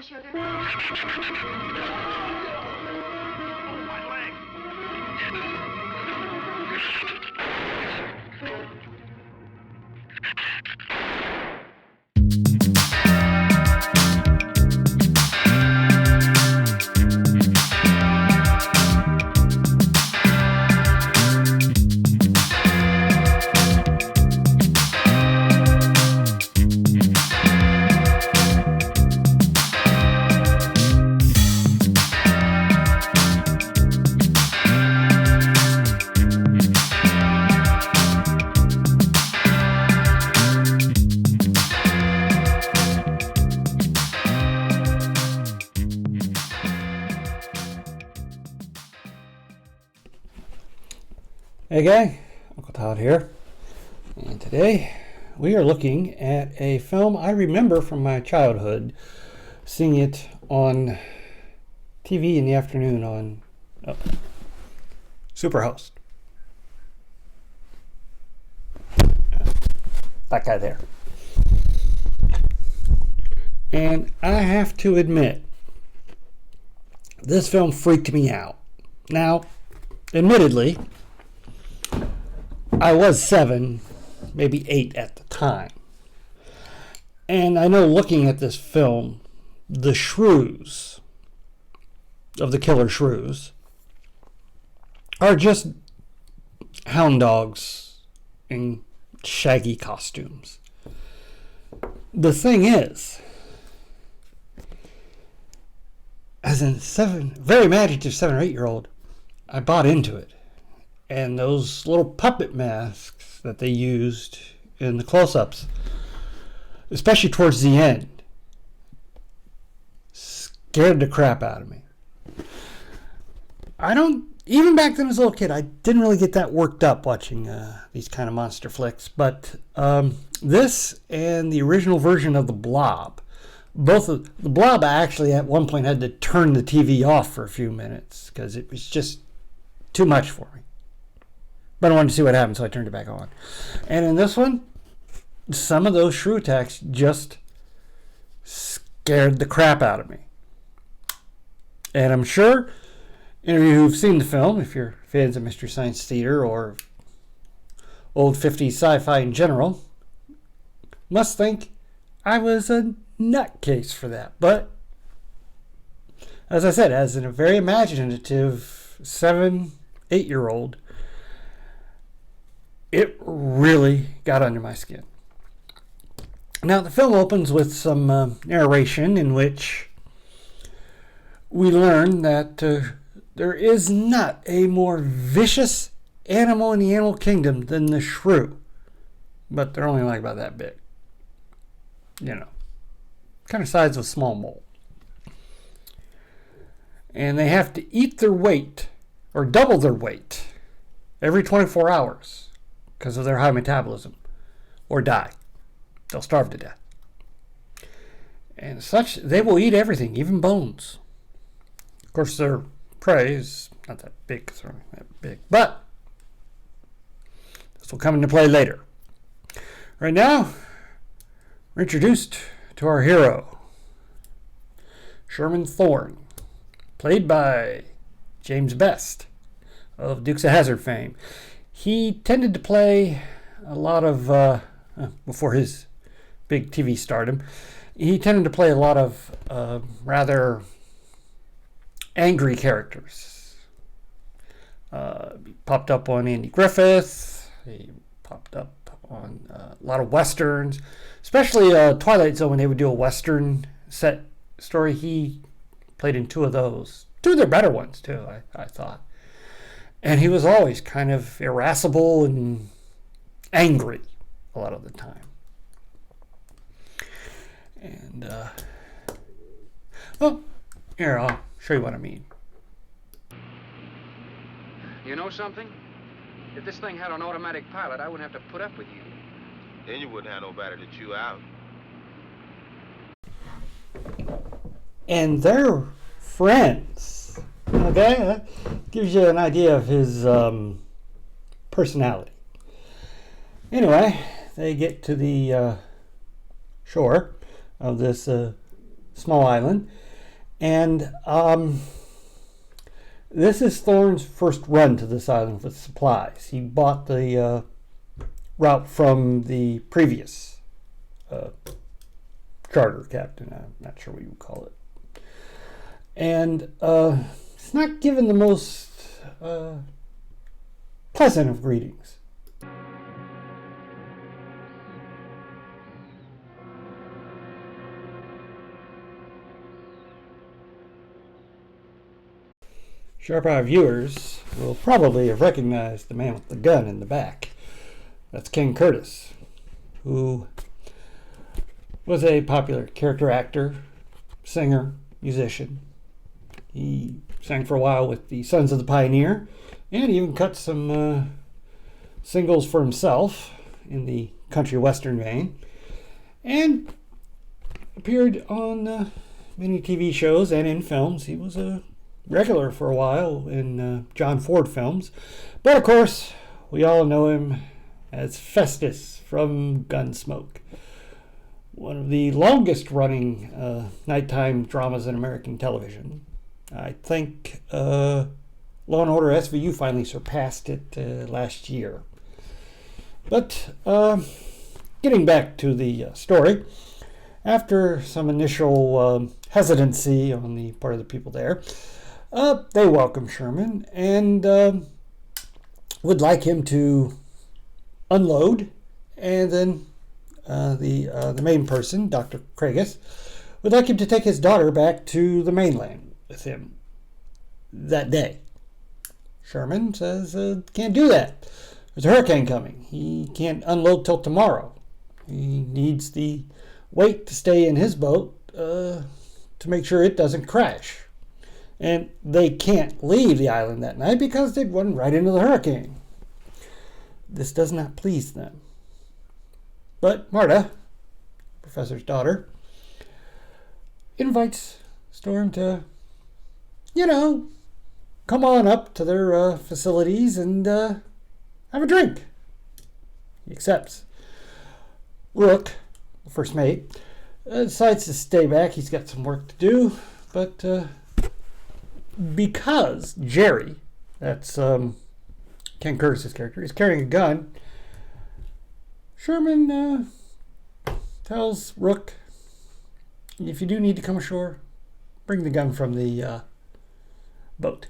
you, sugar? Oh, my leg! Hey gang, Uncle Todd here, and today we are looking at a film I remember from my childhood, seeing it on TV in the afternoon on Superhost. That guy there. And I have to admit, this film freaked me out. Now, admittedly, I was 7, maybe 8 at the time. And I know looking at this film, the shrews of the Killer Shrews are just hound dogs in shaggy costumes. The thing is, as a very imaginative 7 or 8-year-old, I bought into it. And those little puppet masks that they used in the close-ups, especially towards the end, scared the crap out of me. Even back then as a little kid, I didn't really get that worked up watching these kind of monster flicks. But this and the original version of The Blob, both of the Blob, I actually at one point had to turn the TV off for a few minutes because it was just too much for me. But I wanted to see what happened, so I turned it back on. And in this one, some of those shrew attacks just scared the crap out of me. And I'm sure any of you who've seen the film, if you're fans of Mystery Science Theater or old 50s sci-fi in general, must think I was a nutcase for that. But, as I said, as a very imaginative 7, 8-year-old, it really got under my skin. Now, the film opens with some narration in which we learn that there is not a more vicious animal in the animal kingdom than the shrew. But they're only like about that big. You know, kind of size of a small mole. And they have to eat their weight, or double their weight, every 24 hours. Because of their high metabolism, or die. They'll starve to death. And such, they will eat everything, even bones. Of course, their prey is not that big, but this will come into play later. Right now, we're introduced to our hero, Sherman Thorne, played by James Best of Dukes of Hazzard fame. He tended to play a lot of, before his big TV stardom, he tended to play a lot of rather angry characters. He popped up on Andy Griffith. He popped up on a lot of westerns, especially Twilight Zone when they would do a western set story. He played in 2 of those. 2 of their better ones, too, I thought. And he was always kind of irascible and angry a lot of the time. And, well, here, I'll show you what I mean. You know something? If this thing had an automatic pilot, I wouldn't have to put up with you. Then you wouldn't have nobody to chew out. And they're friends. Okay, that gives you an idea of his personality. Anyway, they get to the shore of this small island. And this is Thorne's first run to this island with supplies. He bought the route from the previous charter captain. I'm not sure what you would call it. And it's not given the most pleasant of greetings. Sharp-eyed viewers will probably have recognized the man with the gun in the back. That's Ken Curtis, who was a popular character actor, singer, musician. He sang for a while with the Sons of the Pioneer, and he even cut some singles for himself in the country western vein, and appeared on many TV shows and in films. He was a regular for a while in John Ford films, but of course we all know him as Festus from Gunsmoke, one of the longest running nighttime dramas in American television. I think Law & Order SVU finally surpassed it last year. But getting back to the story, after some initial hesitancy on the part of the people there, they welcome Sherman and would like him to unload, and then the main person, Dr. Craigus, would like him to take his daughter back to the mainland with him that day. Sherman says, can't do that. There's a hurricane coming. He can't unload till tomorrow. He needs the weight to stay in his boat to make sure it doesn't crash. And they can't leave the island that night because they'd run right into the hurricane. This does not please them. But Marta, Professor's daughter, invites Storm to, come on up to their facilities and have a drink. He accepts. Rook, the first mate, decides to stay back. He's got some work to do, but because Jerry, that's Ken Curtis's character, is carrying a gun, Sherman tells Rook, if you do need to come ashore, bring the gun from the boat.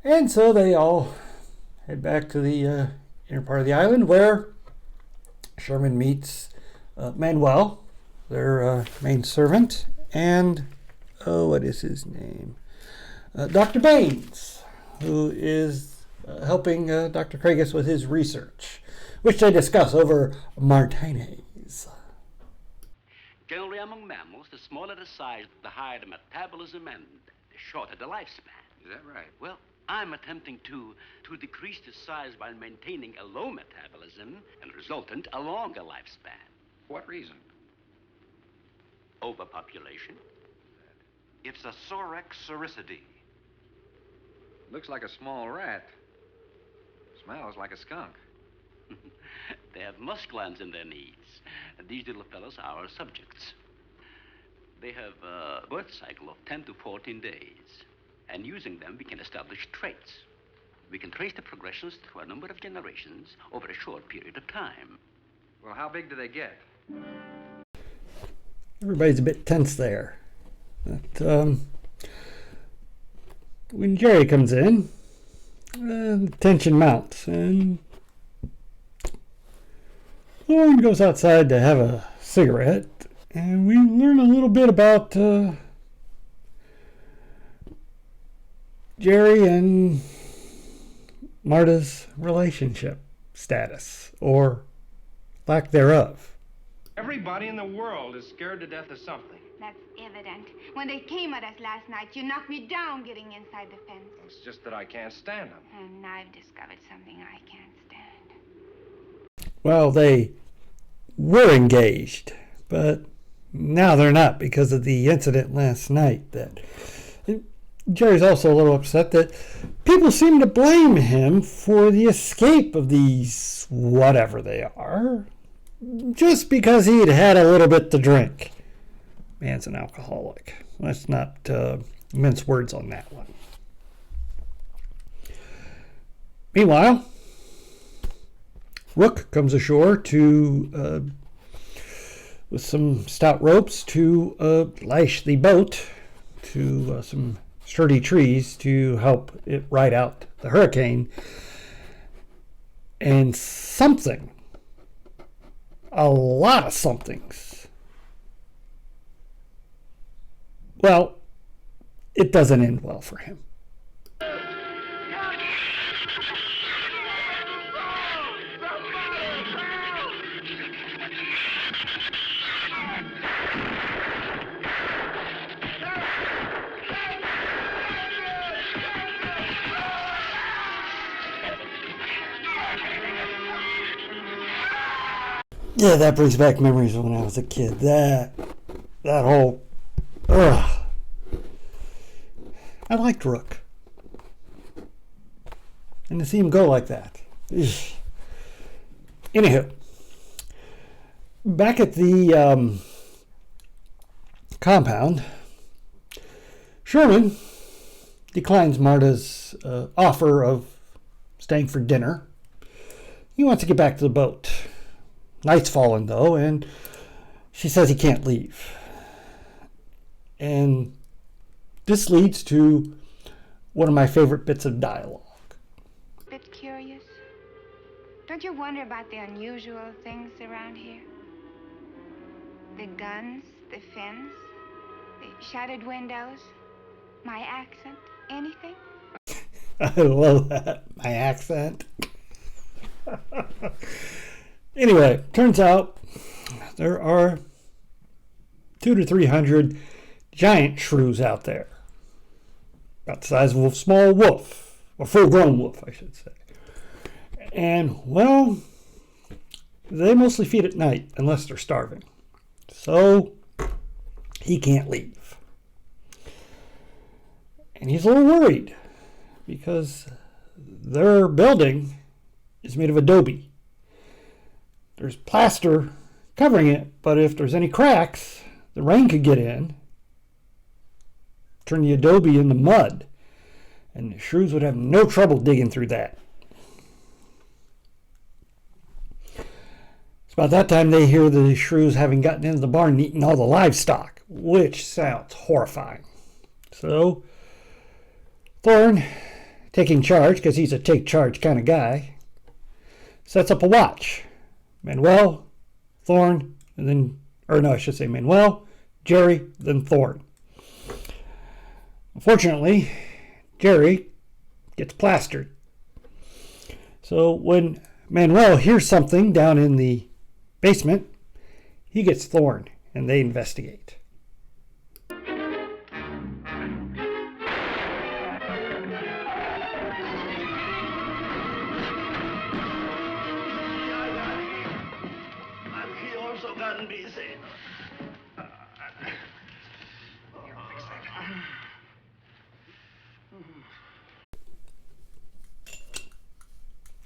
And so they all head back to the inner part of the island, where Sherman meets Manuel, their main servant, and what is his name? Dr. Baines, who is helping Dr. Craigus with his research, which they discuss over martinis. Generally among mammals, the smaller the size, the higher the metabolism and the shorter the lifespan. Is that right? Well, I'm attempting to decrease the size by maintaining a low metabolism and resultant a longer lifespan. What reason? Overpopulation. It's a Sorex cericidae. Looks like a small rat. Smells like a skunk. They have musk glands in their knees. These little fellows are our subjects. They have a birth cycle of 10 to 14 days. And using them, we can establish traits. We can trace the progressions through a number of generations over a short period of time. Well, how big do they get? Everybody's a bit tense there. But when Jerry comes in, the tension mounts, and Lauren goes outside to have a cigarette, and we learn a little bit about Jerry and Marta's relationship status, or lack thereof. Everybody in the world is scared to death of something. That's evident. When they came at us last night, you knocked me down getting inside the fence. It's just that I can't stand them. And I've discovered something I can't stand. Well, they were engaged, but now they're not because of the incident last night. That Jerry's also a little upset that people seem to blame him for the escape of these whatever they are, just because he'd had a little bit to drink. man's an alcoholic. Let's not mince words on that one. Meanwhile, Rook comes ashore to with some stout ropes to lash the boat to some sturdy trees to help it ride out the hurricane. And something, a lot of somethings, well, it doesn't end well for him. Yeah, that brings back memories of when I was a kid. That whole, ugh. I liked Rook. And to see him go like that. Ugh. Anywho, back at the compound, Sherman declines Marta's offer of staying for dinner. He wants to get back to the boat. Night's fallen, though, and she says he can't leave. And this leads to one of my favorite bits of dialogue. Bit curious? Don't you wonder about the unusual things around here? The guns, the fence, the shuttered windows, my accent, anything? I love that. My accent. Anyway, turns out there are 200 to 300 giant shrews out there. About the size of a small wolf, or full-grown wolf, I should say. And, well, they mostly feed at night, unless they're starving. So, he can't leave. And he's a little worried, because their building is made of adobe. There's plaster covering it, but if there's any cracks, the rain could get in, turn the adobe into mud, and the shrews would have no trouble digging through that. It's about that time they hear the shrews having gotten into the barn and eaten all the livestock, which sounds horrifying. So, Thorne, taking charge, because he's a take charge kind of guy, sets up a watch. Manuel, Thorne, and then, or no, I should say Manuel, Jerry, then Thorne. Unfortunately, Jerry gets plastered. So when Manuel hears something down in the basement, he gets Thorne, and they investigate.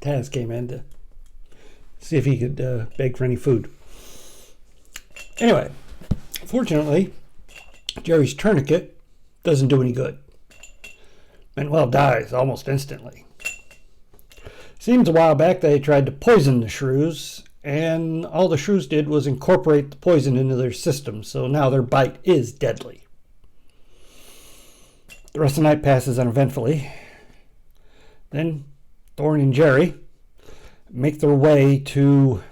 Taz came in to see if he could beg for any food. Anyway, fortunately, Jerry's tourniquet doesn't do any good. Manuel dies almost instantly. Seems a while back they tried to poison the shrews, and all the shrews did was incorporate the poison into their system, so now their bite is deadly. The rest of the night passes uneventfully. Then Thorne and Jerry make their way to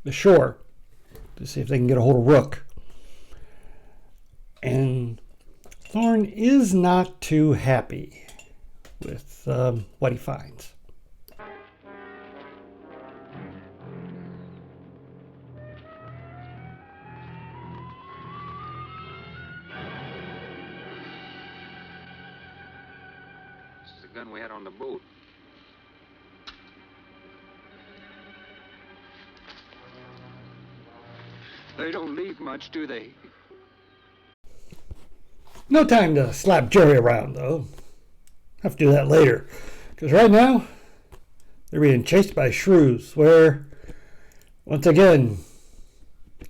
the shore to see if they can get a hold of Rook. And Thorne is not too happy with what he finds. This is the gun we had on the boat. They don't leave much, do they? No time to slap Jerry around, though. Have to do that later. Because right now, they're being chased by shrews, where, once again,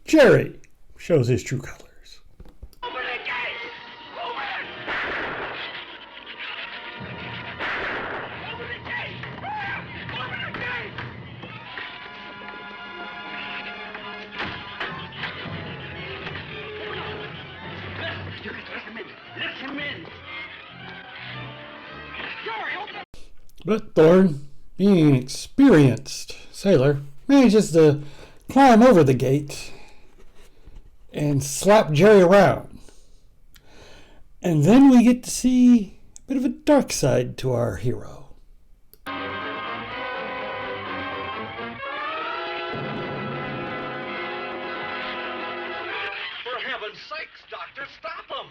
Jerry shows his true colors. You can let him in. Let him in. Jerry, open up. But Thorne, being an experienced sailor, manages to climb over the gate and slap Jerry around. And then we get to see a bit of a dark side to our hero. For heaven's sakes, Doctor, stop him!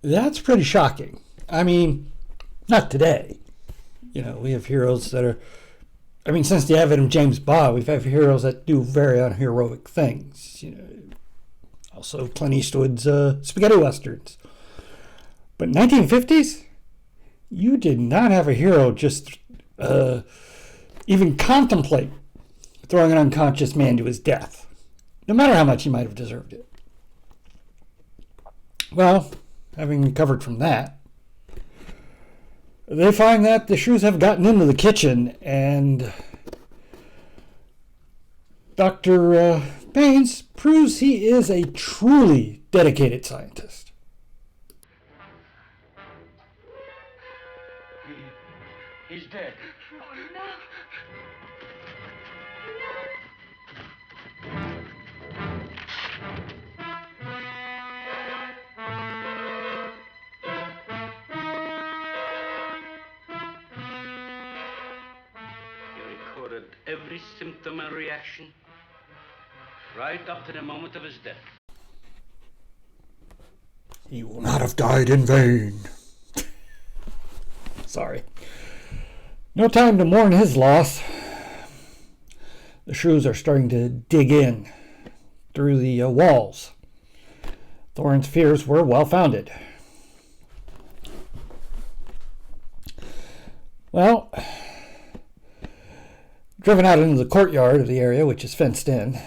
That's pretty shocking. I mean, not today. You know, we have heroes that are, I mean, since the advent of James Bond, we've had heroes that do very unheroic things. You know, also Clint Eastwood's spaghetti westerns. But 1950s, you did not have a hero just even contemplate throwing an unconscious man to his death, no matter how much he might have deserved it. Well, having recovered from that, they find that the Shrews have gotten into the kitchen, and Dr. Baines proves he is a truly dedicated scientist. He's dead. Oh, no. He recorded every symptom and reaction right up to the moment of his death. He will not have died in vain. Sorry. No time to mourn his loss. The Shrews are starting to dig in through the walls. Thorne's fears were well-founded. Well, driven out into the courtyard of the area, which is fenced in,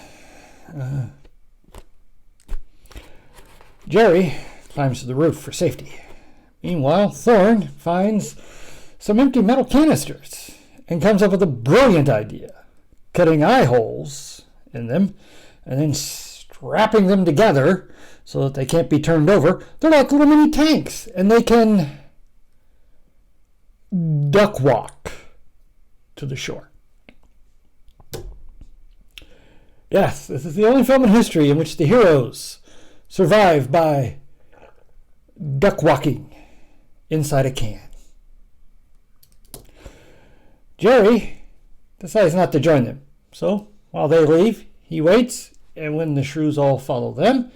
Jerry climbs to the roof for safety. Meanwhile, Thorne finds some empty metal canisters and comes up with a brilliant idea, cutting eye holes in them and then strapping them together so that they can't be turned over. They're like little mini tanks, and they can duck walk to the shore. Yes, this is the only film in history in which the heroes survive by duck walking inside a can. Jerry decides not to join them. So, while they leave, he waits, and when the Shrews all follow them,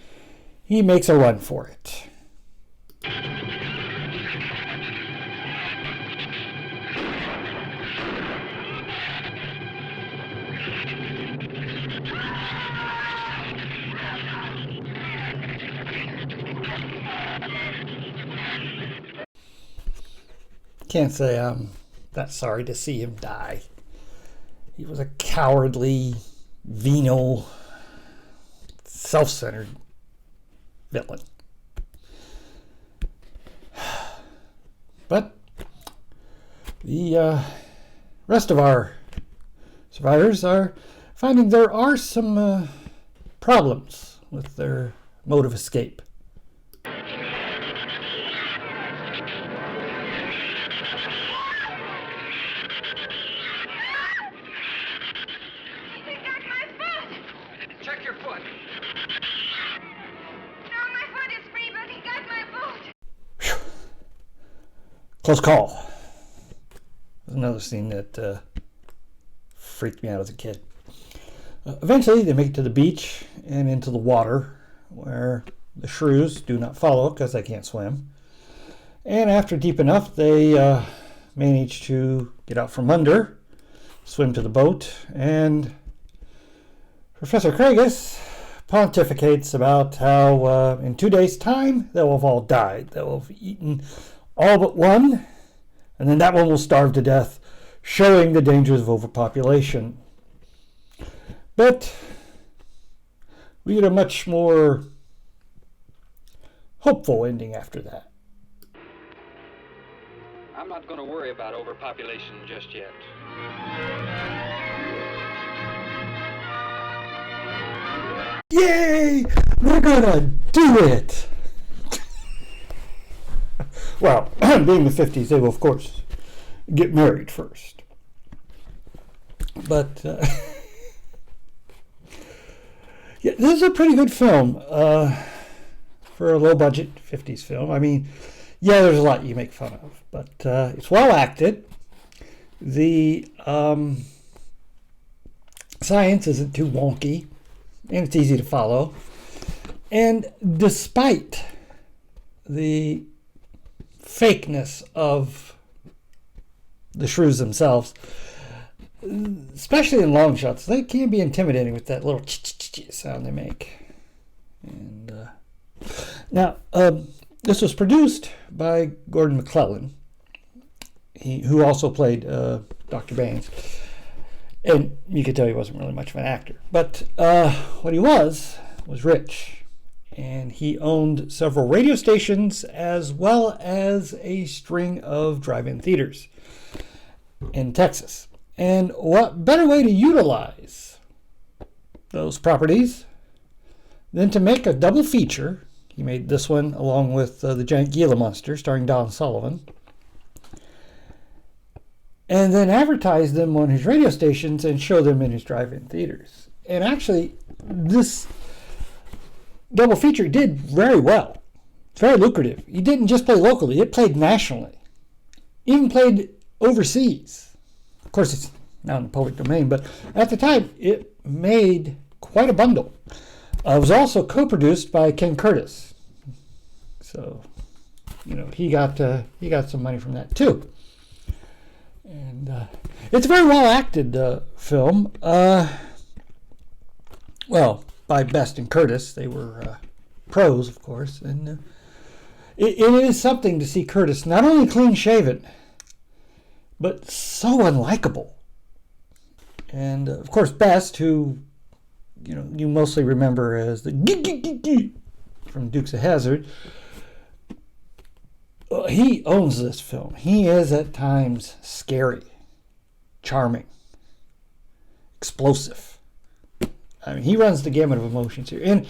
he makes a run for it. Can't say I'm that sorry to see him die. He was a cowardly, venal, self-centered villain. But the rest of our survivors are finding there are some problems with their mode of escape. Close call. There's another scene that freaked me out as a kid. Eventually, they make it to the beach and into the water, where the Shrews do not follow because they can't swim. And after deep enough, they manage to get out from under, swim to the boat, and Professor Craigus pontificates about how in 2 days' time they will have all died. They will have eaten all but one, and then that one will starve to death, showing the dangers of overpopulation. But we get a much more hopeful ending after that. I'm not going to worry about overpopulation just yet. Yay! We're gonna do it! Well, being the 50s, they will, of course, get married first. But, yeah, this is a pretty good film for a low-budget 50s film. I mean, yeah, there's a lot you make fun of, but it's well acted. The science isn't too wonky, and it's easy to follow. And despite the fakeness of the shrews themselves, especially in long shots, they can be intimidating with that little sound they make. And now, this was produced by Gordon McClellan, who also played Dr. Baines. And you could tell he wasn't really much of an actor. But what he was rich. And he owned several radio stations as well as a string of drive-in theaters in Texas. And what better way to utilize those properties than to make a double feature? He made this one along with The Giant Gila Monster, starring Don Sullivan, and then advertise them on his radio stations and show them in his drive-in theaters. And actually, this double feature did very well. It's very lucrative. He didn't just play locally, it played nationally. Even played overseas. Of course, it's now in the public domain, but at the time, it made quite a bundle. It was also co-produced by Ken Curtis. So, you know, he got some money from that too. And it's a very well acted film. Well, by Best and Curtis, they were pros, of course, and it is something to see Curtis not only clean shaven, but so unlikable. And of course, Best, who you mostly remember as the from Dukes of Hazzard. He owns this film. He is at times scary, charming, explosive. I mean, he runs the gamut of emotions here.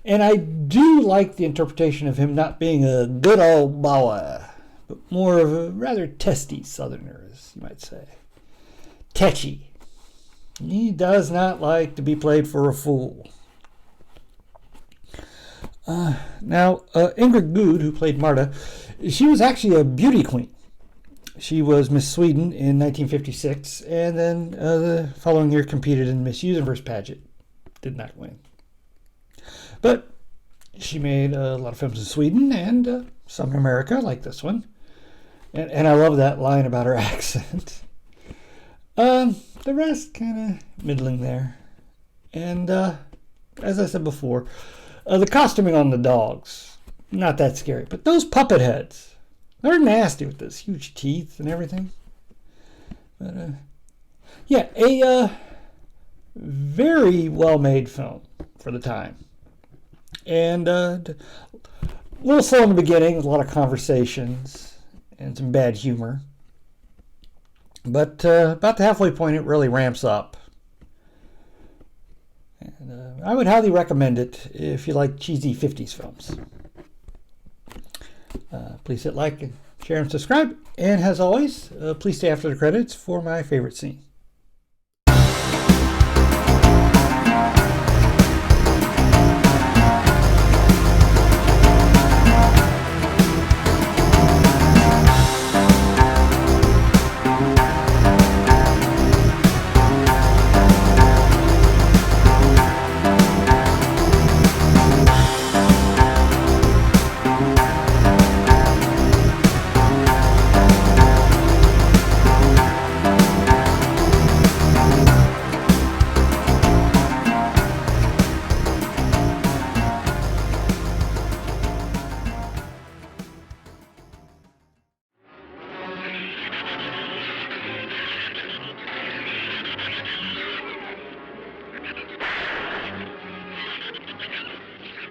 And I do like the interpretation of him not being a good old boy, but more of a rather testy southerner, as you might say. Tetchy. He does not like to be played for a fool. Now, Ingrid Good, who played Marta, she was actually a beauty queen. She was Miss Sweden in 1956, and then the following year competed in Miss Universe pageant. Did not win. But she made a lot of films in Sweden and some in America, like this one. And I love that line about her accent. The rest kind of middling there. And as I said before, the costuming on the dogs, not that scary. But those puppet heads, they're nasty with those huge teeth and everything. But yeah, a very well-made film for the time. And a little slow in the beginning, with a lot of conversations and some bad humor. But about the halfway point, it really ramps up. And I would highly recommend it if you like cheesy 50s films. Please hit like and share and subscribe. And as always, please stay after the credits for my favorite scene.